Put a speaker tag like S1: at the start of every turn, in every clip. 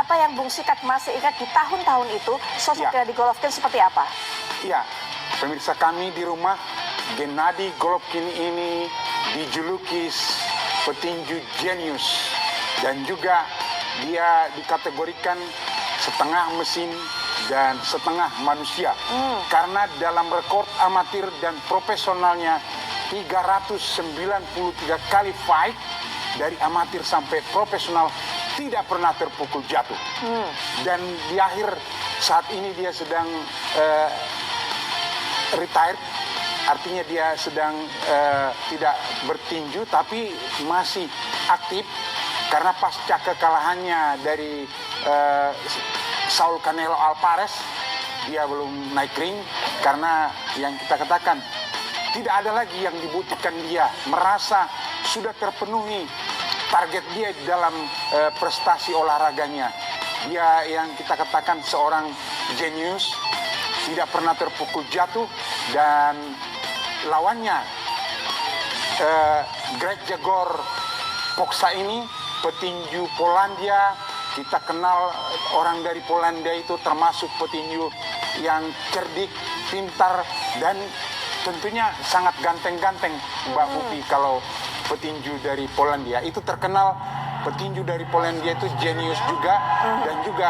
S1: apa yang Bung Sikat masih ingat di tahun-tahun itu, sosok Gennady Golovkin seperti apa?
S2: Iya, pemirsa kami di rumah, Gennady Golovkin ini dijuluki petinju jenius dan juga dia dikategorikan setengah mesin dan setengah manusia karena dalam rekor amatir dan profesionalnya 393 kali fight dari amatir sampai profesional tidak pernah terpukul jatuh. Dan di akhir saat ini dia sedang retired, artinya dia sedang tidak bertinju tapi masih aktif karena pasca kekalahannya dari Saul Canelo Alvarez dia belum naik ring karena yang kita katakan tidak ada lagi yang dibutuhkan, dia merasa sudah terpenuhi target dia dalam prestasi olahraganya. Dia yang kita katakan seorang jenius, tidak pernah terpukul jatuh, dan lawannya Greg Jegor Poksa ini petinju Polandia. Kita kenal orang dari Polandia itu termasuk petinju yang cerdik, pintar, dan tentunya sangat ganteng-ganteng, Mbak Pupi. Kalau petinju dari Polandia itu terkenal, petinju dari Polandia itu jenius juga dan juga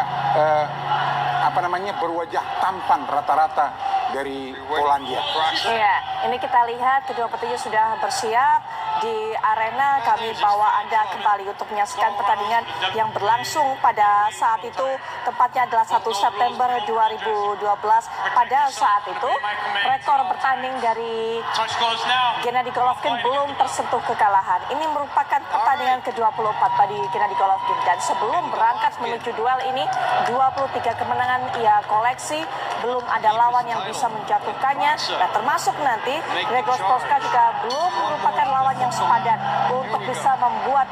S2: berwajah tampan rata-rata dari Polandia.
S1: Iya, ini kita lihat kedua petinju sudah bersiap di arena. Kami bawa Anda kembali untuk menyaksikan pertandingan yang berlangsung pada saat itu, tepatnya adalah 1 September 2012. Pada saat itu, rekor bertanding dari Gennady Golovkin belum tersentuh kekalahan. Ini merupakan pertandingan ke-24 bagi Gennady Golovkin. Dan sebelum berangkat menuju duel ini, 23 kemenangan ia koleksi, belum ada lawan yang bisa menjatuhkannya. Nah, termasuk nanti Grzegorz Poksa juga belum merupakan lawan yang sepadan untuk bisa membuat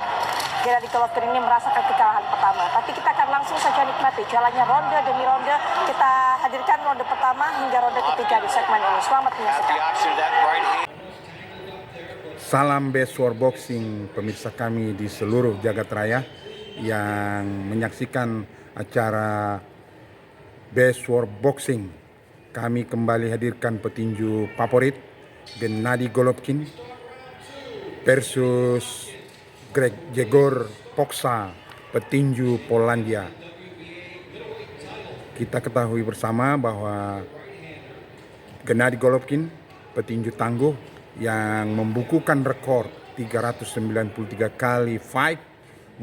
S1: Gennady Golovkin ini merasakan kekalahan pertama. Tapi kita akan langsung saja nikmati jalannya ronde demi ronde. Kita hadirkan ronde pertama hingga ronde ketiga di segmen ini. Selamat menyaksikan.
S2: Salam Best War Boxing pemirsa kami di seluruh jagat raya yang menyaksikan acara Best War Boxing. Kami kembali hadirkan petinju favorit Gennady Golovkin versus Greg Jegor Poksa, petinju Polandia. Kita ketahui bersama bahwa Gennady Golovkin petinju tangguh yang membukukan rekor 393 kali fight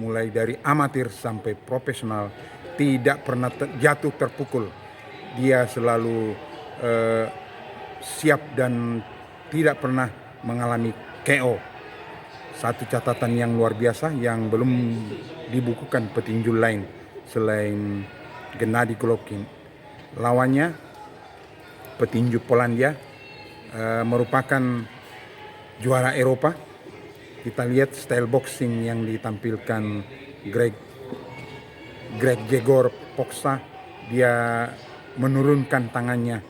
S2: mulai dari amatir sampai profesional, tidak pernah jatuh terpukul. Dia selalu siap dan tidak pernah mengalami KO. Satu catatan yang luar biasa yang belum dibukukan petinju lain selain Gennady Golovkin. Lawannya petinju Polandia merupakan juara Eropa. Kita lihat style boxing yang ditampilkan Greg Jegor Poksa, dia menurunkan tangannya.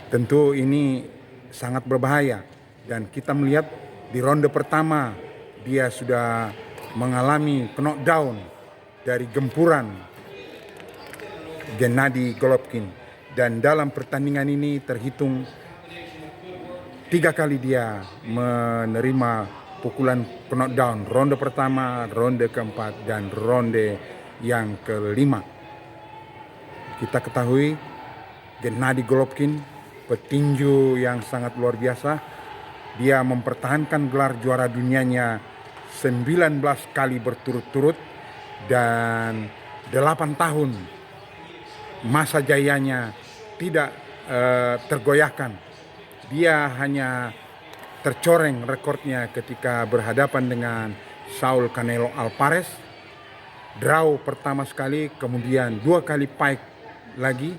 S2: Tentu ini sangat berbahaya, dan kita melihat di ronde pertama dia sudah mengalami knockdown dari gempuran Gennady Golovkin, dan dalam pertandingan ini terhitung 3 kali dia menerima pukulan knockdown. Ronde pertama, ronde keempat, dan ronde yang kelima. Kita ketahui Gennady Golovkin petinju yang sangat luar biasa. Dia mempertahankan gelar juara dunianya 19 kali berturut-turut dan 8 tahun masa jayanya tidak tergoyahkan. Dia hanya tercoreng rekornya ketika berhadapan dengan Saul Canelo Alvarez. Draw pertama sekali, kemudian 2 kali fight lagi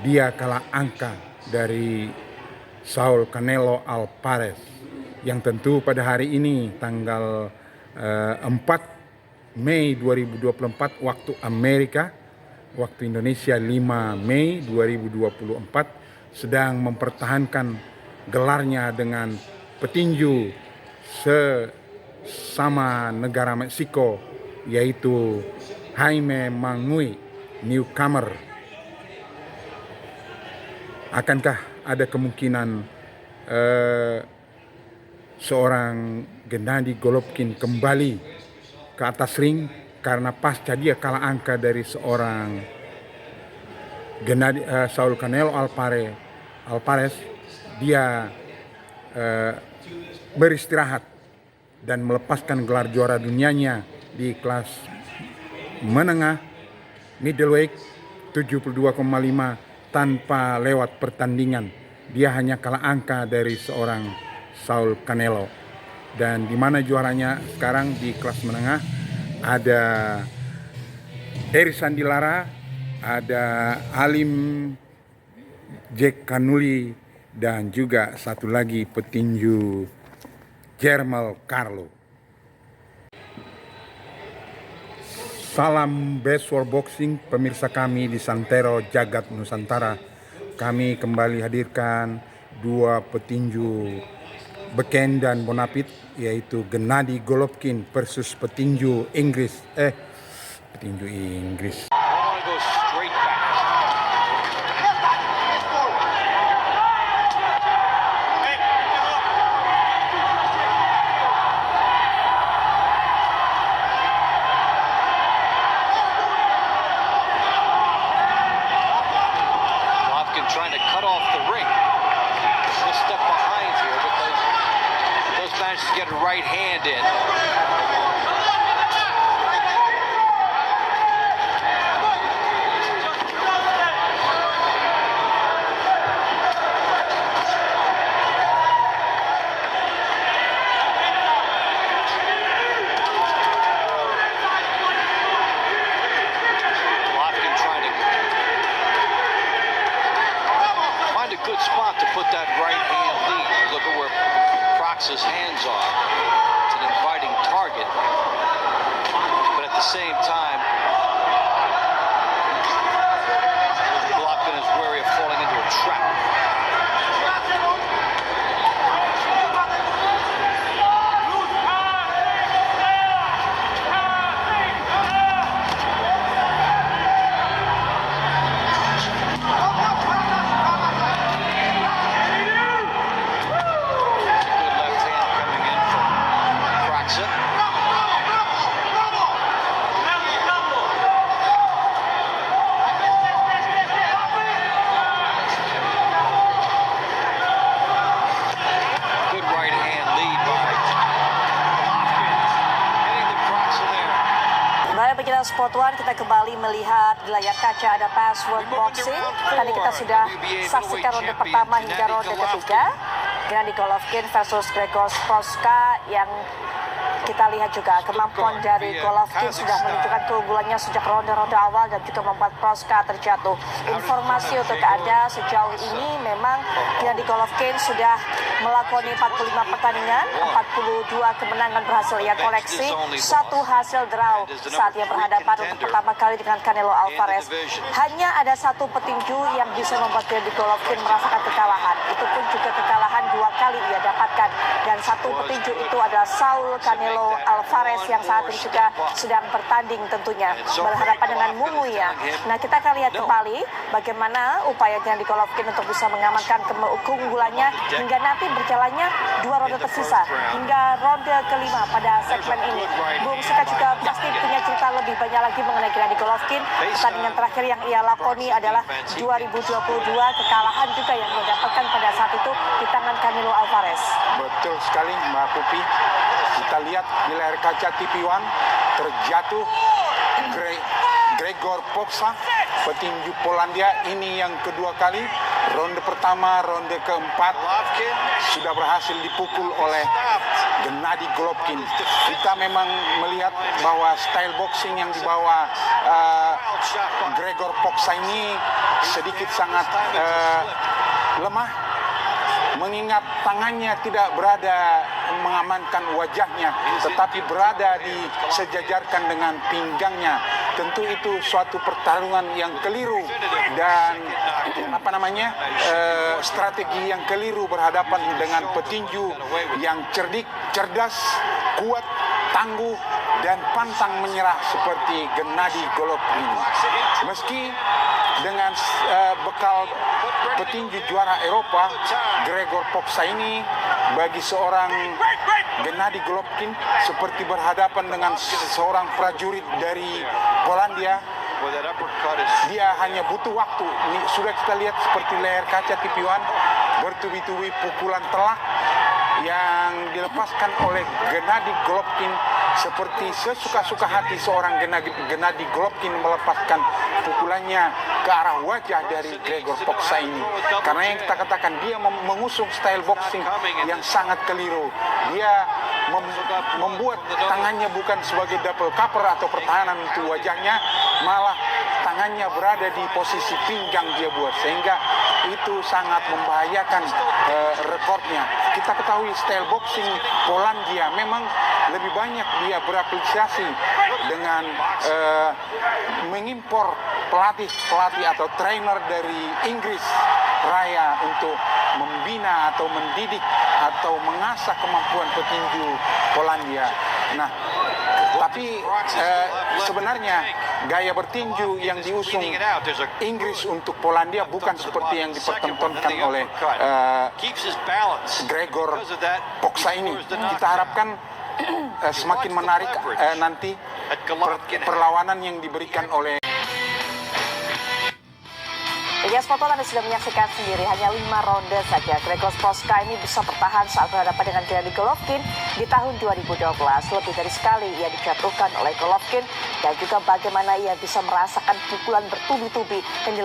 S2: dia kalah angka dari Saul Canelo Alvarez, yang tentu pada hari ini tanggal 4 Mei 2024 waktu Amerika, waktu Indonesia 5 Mei 2024 sedang mempertahankan gelarnya dengan petinju sesama negara Meksiko, yaitu Jaime Mangui, newcomer. Akankah ada kemungkinan seorang Gennady Golovkin kembali ke atas ring karena pasca dia kalah angka dari seorang Saul Canelo Alvarez, dia beristirahat dan melepaskan gelar juara dunianya di kelas menengah middleweight 72,5 tanpa lewat pertandingan. Dia hanya kalah angka dari seorang Saul Canelo. Dan di mana juaranya sekarang di kelas menengah ada Eri Sandilara, ada Alim Jack Canuli, dan juga satu lagi petinju Jermel Carlo. Salam Best World Boxing, pemirsa kami di Santero Jagat Nusantara. Kami kembali hadirkan dua petinju beken dan bonafit, yaitu Gennady Golovkin versus petinju Inggris.
S3: Trying to cut off the ring. He'll step behind here because those matches get a right hand in. Good spot to put that right hand lead. Look at where Prox's hands are. It's an inviting target. But at the same time, Golovkin is wary of falling into a trap.
S1: Pecinta Sport One, kita kembali melihat di layar kaca ada Password Boxing. Tadi kita sudah saksikan ronde pertama hingga ronde ketiga. Gennady Golovkin versus Grzegorz Prochazka, yang kita lihat juga kemampuan dari Golovkin sudah menunjukkan keunggulannya sejak ronde-ronde awal dan juga membuat Prochazka terjatuh. Informasi untuk Anda, sejauh ini memang Gennady Golovkin sudah melakoni 45 pertandingan, 42 kemenangan berhasil ia koleksi, 1 hasil draw saat ia berhadapan untuk pertama kali dengan Canelo Alvarez. Hanya ada 1 petinju yang bisa membuat Gennady Golovkin merasakan kekalahan. Itu pun juga kekalahan 2 kali ia dapatkan. Dan 1 petinju itu adalah Saul Canelo Alvarez yang saat ini juga sedang bertanding tentunya berhadapan dengan Munguia. Nah, kita akan lihat kembali bagaimana upaya Gennady Golovkin untuk bisa mengamankan keunggulannya hingga nanti berjalannya 2 ronde tersisa hingga ronde kelima pada segmen ini. Bung Sika juga pasti punya cerita lebih banyak lagi mengenai Gennady Golovkin. Pertandingan terakhir yang ia lakoni adalah 2022, kekalahan juga yang ia dapatkan pada saat itu di tangan Canelo Alvarez.
S2: Betul sekali Mbak Pupi. Kita lihat di layar kaca TV One, terjatuh Grzegorz Prochazka, petinju Polandia. Ini yang kedua kali. Ronde pertama, ronde keempat sudah berhasil dipukul oleh Gennady Golovkin. Kita memang melihat bahwa style boxing yang dibawa Grzegorz Prochazka ini sedikit sangat lemah, mengingat tangannya tidak berada mengamankan wajahnya, tetapi berada disejajarkan dengan pinggangnya. Tentu itu suatu pertarungan yang keliru dan strategi yang keliru berhadapan dengan petinju yang cerdik, cerdas, kuat, tangguh, dan pantang menyerah seperti Gennady Golovkin. Meski dengan bekal petinju juara Eropa, Gregor Poksa ini bagi seorang Gennady Golovkin seperti berhadapan dengan seorang prajurit dari Polandia.
S3: Well, that uppercut is
S2: Dia hanya butuh waktu. Ini sudah kita lihat seperti layar kaca TV1, bertubi-tubi pukulan telak yang dilepaskan oleh Gennady Golovkin, seperti sesuka-suka hati seorang Gennady Golovkin melepaskan pukulannya ke arah wajah dari Gregor Poksa ini. Karena yang kita katakan, dia mengusung style boxing yang sangat keliru. Dia membuat tangannya bukan sebagai double cover atau pertahanan untuk wajahnya, malah tangannya berada di posisi pinggang dia buat, sehingga itu sangat membahayakan rekornya. Kita ketahui style boxing Polandia memang lebih banyak dia beraplikasi dengan mengimpor pelatih atau trainer dari Inggris Raya untuk membina atau mendidik atau mengasah kemampuan petinju Polandia. Nah, tapi sebenarnya gaya bertinju yang diusung Inggris untuk Polandia bukan seperti yang dipertontonkan oleh Gregor Poksa ini. Kita harapkan semakin menarik nanti perlawanan yang diberikan oleh
S1: Ya, Foto Anda sudah menyaksikan sendiri, hanya 5 ronde saja Gregor Poksa ini bisa bertahan saat berhadapan dengan Gennady Golovkin di tahun 2012. Lebih dari sekali ia dijatuhkan oleh Golovkin, dan juga bagaimana ia bisa merasakan pukulan bertubi-tubi yang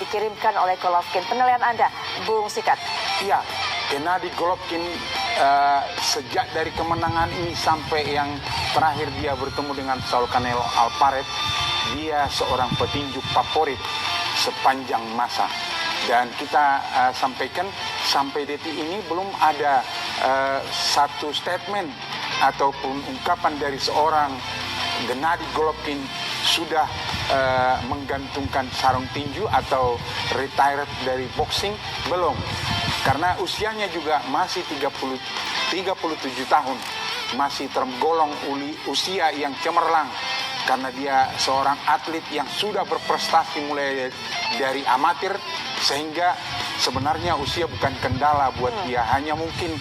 S1: dikirimkan oleh Golovkin. Penilaian Anda, Bung Sikat?
S2: Iya, Gennady Golovkin sejak dari kemenangan ini sampai yang terakhir dia bertemu dengan Saul Canelo Alvarez, dia seorang petinju favorit sepanjang masa. Dan kita sampaikan sampai detik ini belum ada satu statement ataupun ungkapan dari seorang Gennady Golovkin sudah menggantungkan sarung tinju atau retired dari boxing, belum. Karena usianya juga masih 37 tahun, masih tergolong usia yang cemerlang. Karena dia seorang atlet yang sudah berprestasi mulai dari amatir, sehingga sebenarnya usia bukan kendala buat dia. Hanya mungkin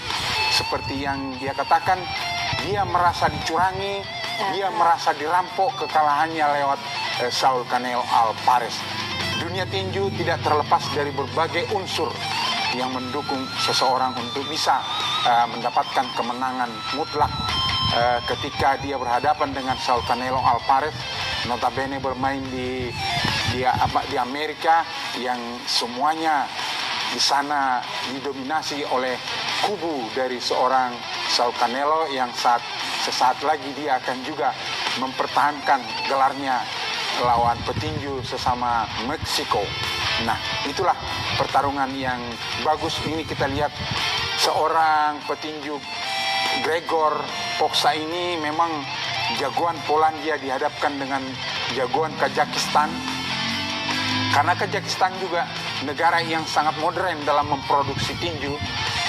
S2: seperti yang dia katakan, dia merasa dicurangi, dia merasa dirampok kekalahannya lewat Saul Canelo Alvarez. Dunia tinju tidak terlepas dari berbagai unsur yang mendukung seseorang untuk bisa mendapatkan kemenangan mutlak. Ketika dia berhadapan dengan Saul Canelo Alvarez, notabene bermain di Amerika, yang semuanya di sana didominasi oleh kubu dari seorang Saul Canelo yang sesaat lagi dia akan juga mempertahankan gelarnya lawan petinju sesama Meksiko. Nah, itulah pertarungan yang bagus ini. Kita lihat seorang petinju Gregor Poksa ini memang jagoan Polandia dihadapkan dengan jagoan Kazakhstan. Karena Kazakhstan juga negara yang sangat modern dalam memproduksi tinju,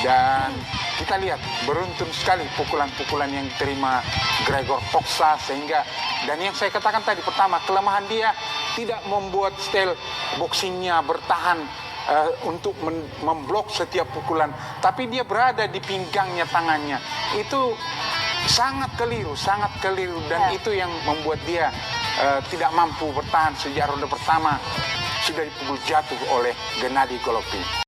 S2: dan kita lihat beruntun sekali pukulan-pukulan yang diterima Gregor Poksa, sehingga, dan yang saya katakan tadi pertama, kelemahan dia tidak membuat style boxingnya bertahan untuk memblok setiap pukulan, tapi dia berada di pinggangnya tangannya. Itu sangat keliru, dan itu yang membuat dia tidak mampu bertahan sejak ronde pertama sudah dipukul jatuh oleh Gennady Golovkin.